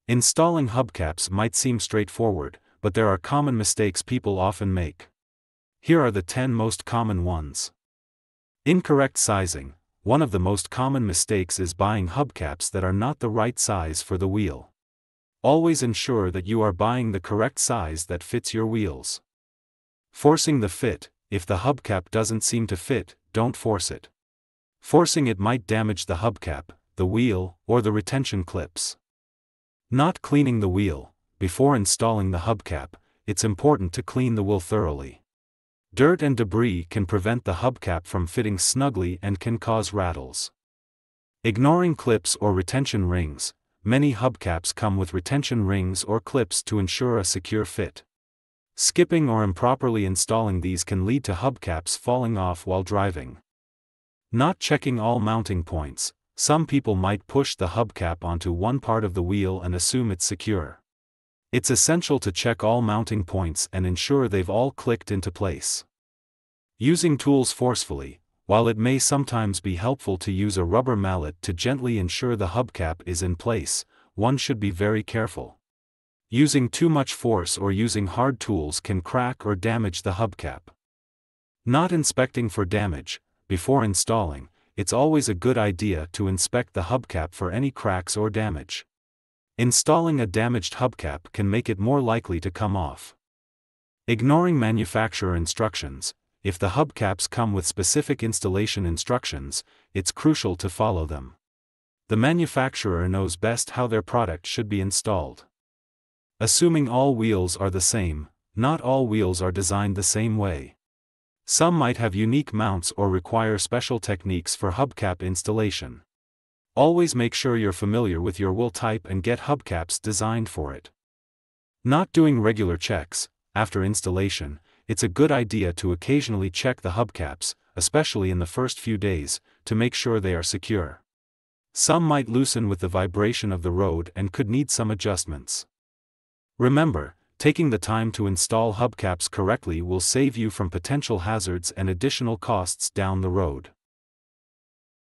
Installing hubcaps might seem straightforward, but there are common mistakes people often make. Here are the 10 most common ones. Incorrect sizing. One of the most common mistakes is buying hubcaps that are not the right size for the wheel. Always ensure that you are buying the correct size that fits your wheels. Forcing the fit. If the hubcap doesn't seem to fit, don't force it. Forcing it might damage the hubcap, the wheel, or the retention clips. Not cleaning the wheel. Before installing the hubcap, it's important to clean the wheel thoroughly. Dirt and debris can prevent the hubcap from fitting snugly and can cause rattles. Ignoring clips or retention rings. Many hubcaps come with retention rings or clips to ensure a secure fit. Skipping or improperly installing these can lead to hubcaps falling off while driving. Not checking all mounting points. Some people might push the hubcap onto one part of the wheel and assume it's secure. It's essential to check all mounting points and ensure they've all clicked into place. Using tools forcefully. While it may sometimes be helpful to use a rubber mallet to gently ensure the hubcap is in place, one should be very careful. Using too much force or using hard tools can crack or damage the hubcap. Not inspecting for damage. Before installing, it's always a good idea to inspect the hubcap for any cracks or damage. Installing a damaged hubcap can make it more likely to come off. Ignoring manufacturer instructions. If the hubcaps come with specific installation instructions, it's crucial to follow them. The manufacturer knows best how their product should be installed. Assuming all wheels are the same. Not all wheels are designed the same way. Some might have unique mounts or require special techniques for hubcap installation. Always make sure you're familiar with your wheel type and get hubcaps designed for it. Not doing regular checks. After installation, it's a good idea to occasionally check the hubcaps, especially in the first few days, to make sure they are secure. Some might loosen with the vibration of the road and could need some adjustments. Remember, taking the time to install hubcaps correctly will save you from potential hazards and additional costs down the road.